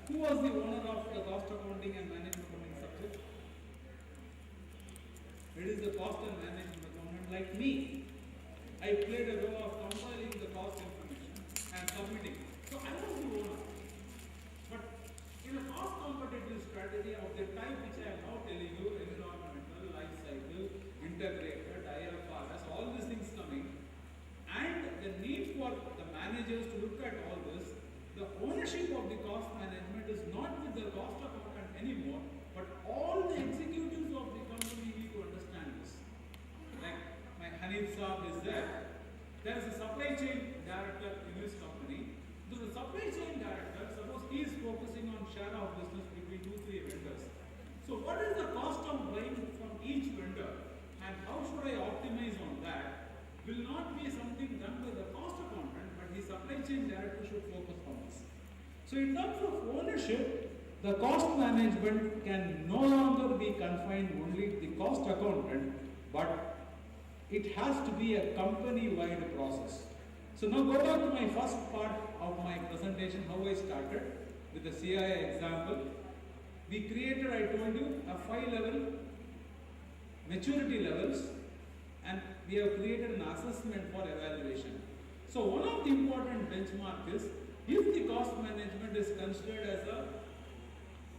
who was the owner of the cost accounting and management accounting subject? It is the cost and management accountant like me. I played a role of compiling the cost information and submitting. So I was the owner. But in a cost competitive strategy of the type which I am now telling you, environmental, life cycle, integrated, IFRS, all these things coming, and the need for the managers to look at all this, the ownership of the cost management is not with the cost accountant anymore, but all the executives of the company need to understand this. Like my Hanif Saab is there. There is a supply chain director in his company. So the supply chain director, suppose he is focusing on share of business between 2-3 vendors. So what is the cost of buying from each vendor and how should I optimize on that will not be something done by the cost accountant, but the supply chain director should focus on this. So in terms of ownership, the cost management can no longer be confined only to the cost accountant, but it has to be a company-wide process. So now go back to my first part of my presentation, how I started with the CII example. We created, I told you, a 5-level maturity levels, and we have created an assessment for evaluation. So one of the important benchmark is, if the cost management is considered as a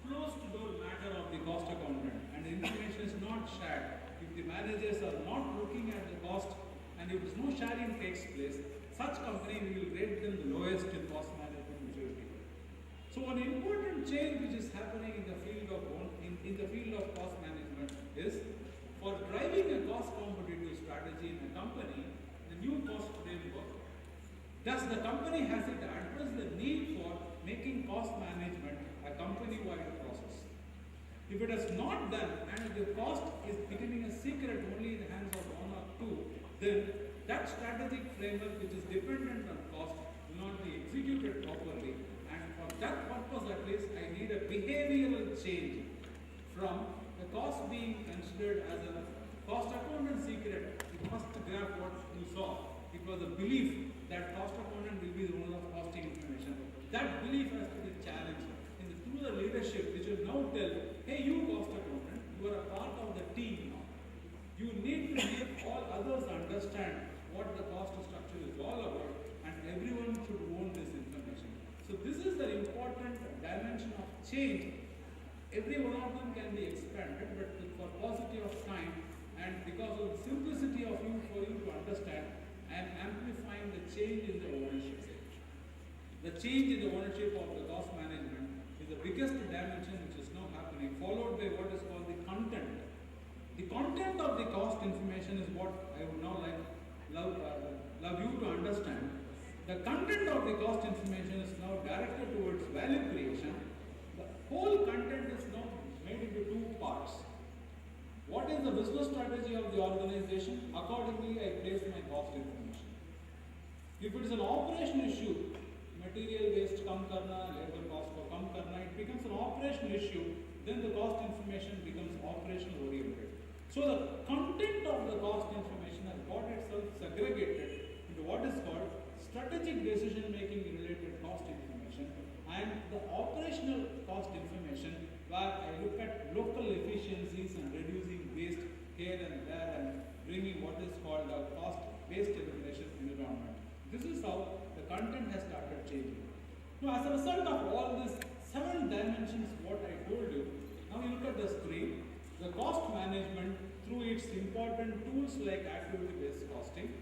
closed door matter of the cost accountant and the information is not shared, if the managers are not looking at the cost and if no sharing takes place, such company we will rate them the lowest in cost management maturity. So one important change which is happening in the field of cost management is, for driving a cost competitive strategy in a company, the new cost framework, thus the company has it to address the need for making cost management a company-wide process. If it is not done and the cost is becoming a secret only in the hands of one or two, then that strategic framework which is dependent on cost will not be executed properly, and for that purpose at least I need a behavioral change from the cost being considered as a cost accountant secret. The first graph what you saw, it was a belief that cost accountant will be the owner of costing information. That belief has to be challenged through the leadership which will now tell, hey you cost accountant, you are a part of the team now. You need to make all others understand what the cost structure is all about, and everyone should own this information. So this is the important dimension of change. Every one of them can be expanded, but for paucity of time and because of the simplicity of for you to understand, I am amplifying the change in the ownership. The change in the ownership of the cost management is the biggest dimension which is now happening, followed by what is called the content. The content of the cost information is what I would now love you to understand. The content of the cost information is now directed towards value creation. The whole content is now made into 2 parts. What is the business strategy of the organization? Accordingly, I place my cost information. If it is an operation issue, material waste come karna, labor cost for come karna, it becomes an operational issue, then the cost information becomes operational oriented. So the content of the cost information has got itself segregated into what is called strategic decision making related cost information and the operational cost information, where I look at local efficiencies and reducing waste here and there and bringing what is called a cost waste elimination environment. This is how the content has started changing. Now as a result of all these 7 dimensions what I told you, now you look at the screen. The cost management, through its important tools like activity-based costing,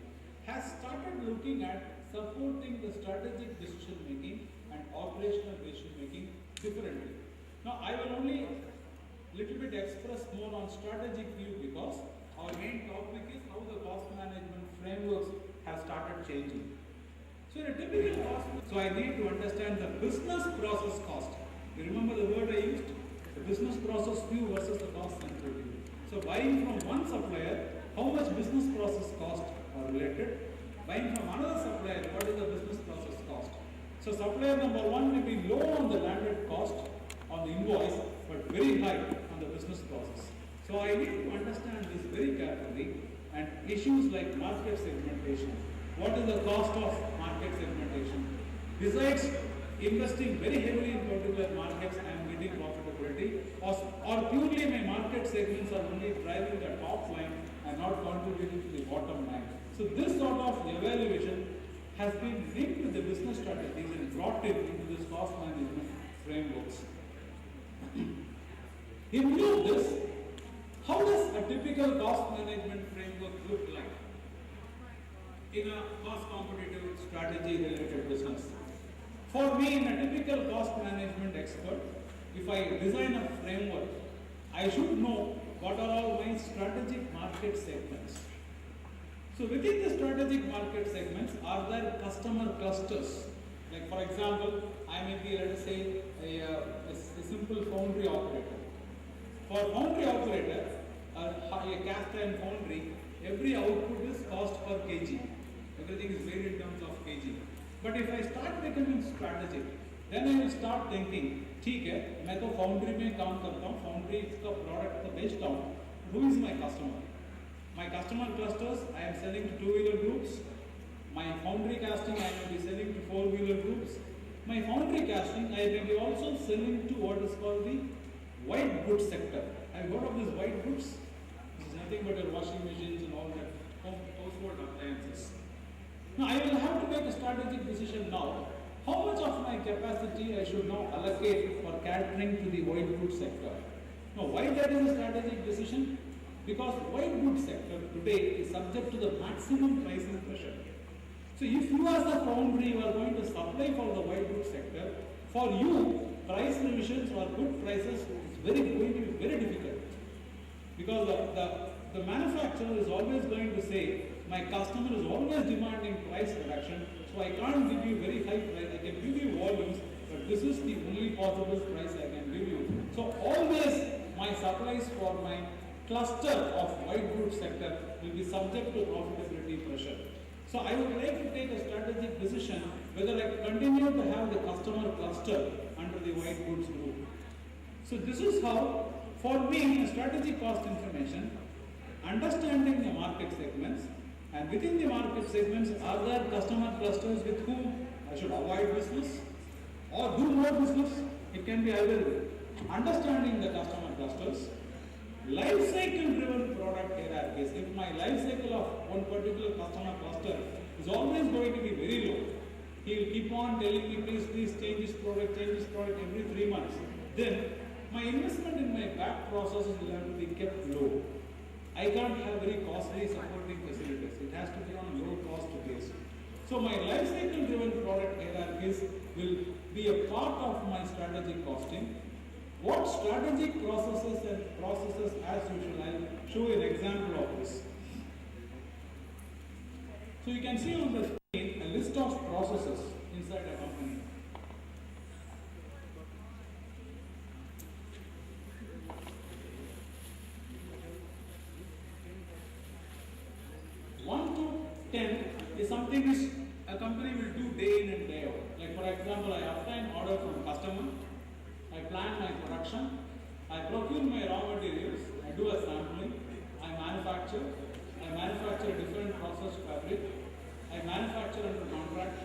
has started looking at supporting the strategic decision making and operational decision making differently. Now I will only little bit express more on strategic view because our main topic is how the cost management frameworks have started changing. So in a typical cost, so I need to understand the business process cost. You remember the word I used? The business process view versus the cost central view. So buying from one supplier, how much business process cost are related? Buying from another supplier, what is the business process cost? So supplier number 1 may be low on the landed cost on the invoice, but very high on the business process. So I need to understand this very carefully, and issues like market segmentation. What is the cost of market segmentation? Besides investing very heavily in particular markets and getting profitability, or purely my market segments are only driving the top line and not contributing to the bottom line. So this sort of evaluation has been linked with the business strategies and brought in into this cost management frameworks. In view of this, how does a typical cost management framework look like in a cost competitive strategy related business? For me, in a typical cost management expert, if I design a framework, I should know what are all my strategic market segments. So within the strategic market segments, are there customer clusters? Like for example, I may be, let us say, a simple foundry operator. For foundry operator, a cast iron foundry, every output is cost per kg. Everything is weighed in terms of kg. But if I start becoming strategic, then I will start thinking, ठीक है, मैं तो foundry में काम करता हूँ, foundry का product को बेचता हूँ, who is my customer? My customer clusters, I am selling to two-wheeler groups. My foundry casting, I may be selling to four-wheeler groups. My foundry casting, I may be also selling to what is called the white goods sector. Have you heard of these white goods? This is nothing but your washing machines and all that household appliances. Now I will have to make a strategic decision now. How much of my capacity I should now allocate for catering to the white goods sector? Now why that is a strategic decision? Because white goods sector today is subject to the maximum pricing pressure. So if you as a foundry you are going to supply for the white goods sector, for you price revisions or good prices is going to be very difficult. Because the manufacturer is always going to say, my customer is always demanding price reduction, so I can't give you very high price. I can give you volumes, but this is the only possible price I can give you. So always my supplies for my cluster of white goods sector will be subject to profitability pressure. So I would like to take a strategic decision whether I continue to have the customer cluster under the white goods group. So this is how, for me, strategic cost information, understanding the market segments, and within the market segments, are there customer clusters with whom I should avoid business or do more business? It can be either way. Understanding the customer clusters, life cycle driven product hierarchies. If my life cycle of one particular customer cluster is always going to be very low, he will keep on telling me, please change this product every 3 months. Then my investment in my back processes will have to be kept low. I can't have very costly supporting facilities. It has to be on a low cost base. So my life cycle driven product hierarchies will be a part of my strategic costing. What strategic processes as usual, I'll show you an example of this. So you can see on the screen a list of processes inside a company. One to 10 is something which a company will do day in and day out. Like for example, I obtain order from customer, I plan my production, I procure my raw materials, I do a sampling, I manufacture different processed fabric, I manufacture under contract,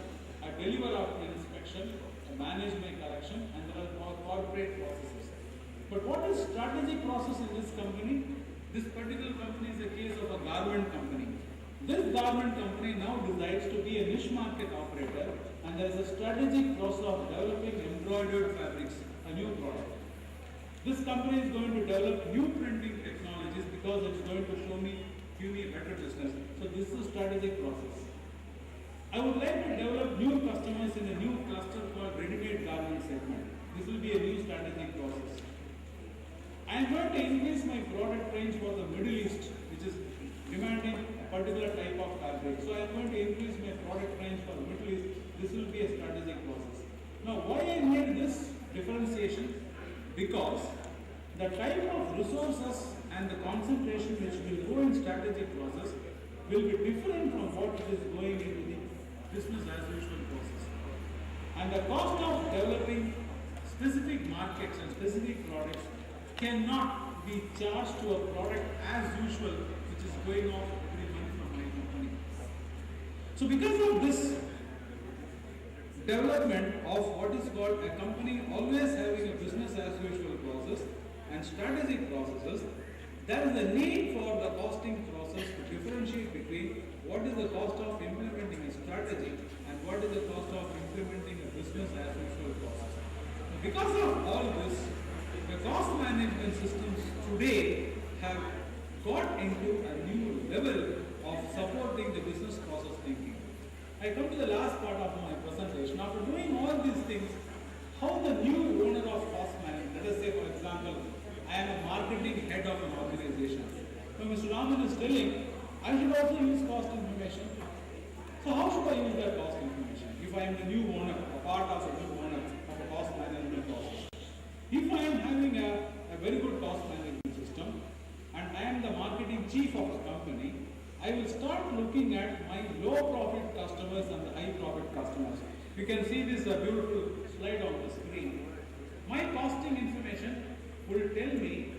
I deliver after inspection, I manage my collection, and there are corporate processes. But what is strategic process in this company? This particular company is a case of a garment company. This garment company now decides to be a niche market operator, and there is a strategic process of developing embroidered fabrics, a new product. This company is going to develop new printing technologies because it's going to give me a better business. So this is a strategic process. I would like to develop new customers in a new cluster called ready-made garment segment. This will be a new strategic process. I am going to increase my product range for the Middle East, which is demanding a particular type of fabric. So I am going to increase my product range for the Middle East. This will be a strategic process. Now, why I made this differentiation? Because the type of resources and the concentration which will go in strategic process will be different from what is going into the business as usual process. And the cost of developing specific markets and specific products cannot be charged to a product as usual which is going off every month from my company. So because of this development of what is called a company always having a business as usual process and strategic processes, there is a need for the costing process to differentiate between what is the cost of implementing a strategy and what is the cost of implementing a business as usual process. Because of all this, the cost management systems today have got into a new level of supporting the business process thinking. I come to the last part of my presentation. After doing all these things, how the new owner of cost management, let us say for example, I am a marketing head of an organization. So Mr. Raman is telling, I should also use cost information. So how should I use that cost information? If I am the new owner, a part of a new owner of a cost management process. If I am having a very good cost management system and I am the marketing chief of a company, I will start looking at my low profit customers and the high profit customers. You can see this beautiful slide on the screen. My costing information will tell me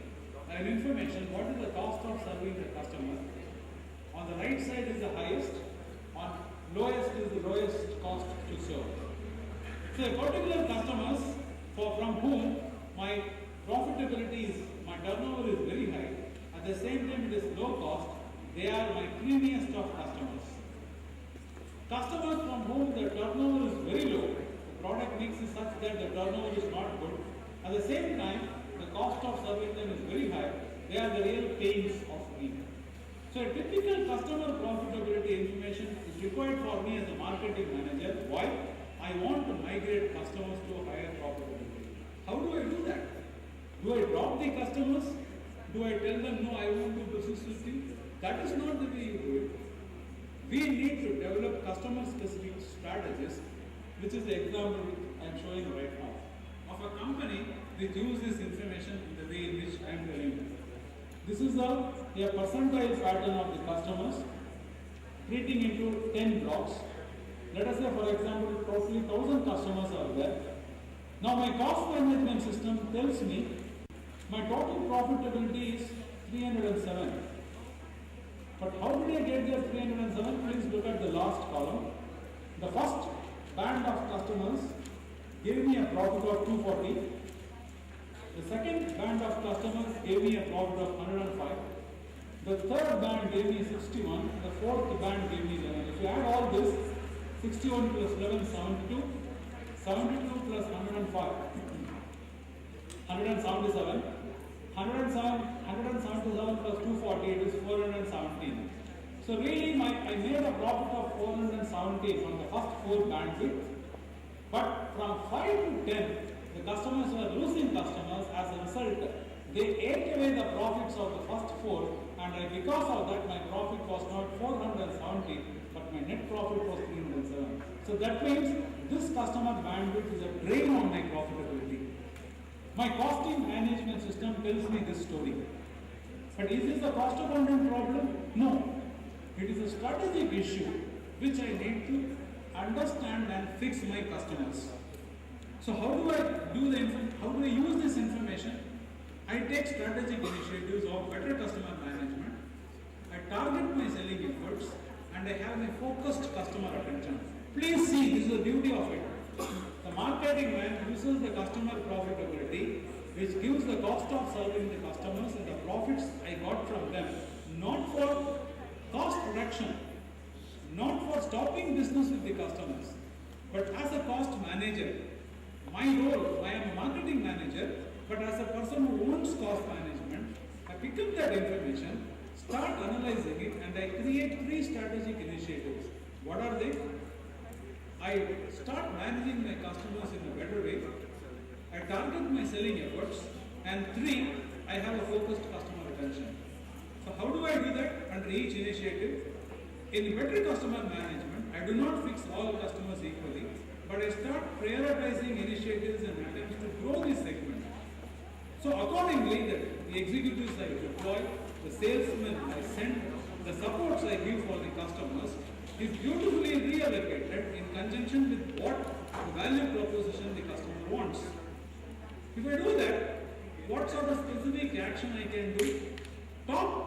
an information what is the cost of serving the customer. On the right side is the highest, on lowest is the lowest cost to serve. So a particular customers from whom my profitability is, my turnover is very high, at the same time it is low cost, they are my creamiest of customers. Customers from whom the turnover is very low, the product mix is such that the turnover is not good, at the same time the cost of serving them is very high, they are the real pains of me. So a typical customer profitability information is required for me as a marketing manager. Why? I want to migrate customers to a higher profitability. How do I do that? Do I drop the customers? Do I tell them, no, I won't do business with you? That is not the way you do it. We need to develop customer-specific strategies, which is the example I am showing right now, of a company which uses this information in the way in which I am telling you. This is a percentile pattern of the customers, splitting into 10 blocks. Let us say, for example, totally 1,000 customers are there. Now my cost management system tells me my total profitability is 307. But how did I get there 307? Please look at the last column. The first band of customers gave me a profit of 240. The second band of customers gave me a profit of 105. The third band gave me 61. The fourth band gave me 11. If you add all this, 61 plus 11, 72. 72 plus 105, 177. 177 plus 240, it is 417. So really I made a profit of 417 from the first 4 bandwidth. But from 5 to 10, the customers were losing customers. As a result, they ate away the profits of the first 4, and because of that my profit was not 470, but my net profit was 307. So that means this customer bandwidth is a drain on my profitability. My costing management system tells me this story. But is this a cost accounting problem? No. It is a strategic issue which I need to understand and fix my customers. So how do I use this information? I take strategic initiatives of better customer management. I target my selling efforts and I have a focused customer attention. Please see, this is the beauty of it. The marketing man uses the customer profitability, which gives the cost of serving the customers and the profits I got from them, not for cost reduction, not for stopping business with the customers, but as a cost manager. My role, I am a marketing manager, but as a person who owns cost management, I pick up that information, start analyzing it, and I create 3 strategic initiatives. What are they? I start managing my customers in a better way. I target my selling efforts. And 3, I have a focused customer attention. So how do I do that under each initiative? In better customer management, I do not fix all customers equally, but I start prioritizing initiatives and attempts to grow this segment. So accordingly, the executives I deploy, the salesmen I send, the supports I give for the customers is beautifully reallocated in conjunction with what value proposition the customer wants. If I do that, what sort of specific action I can do? Top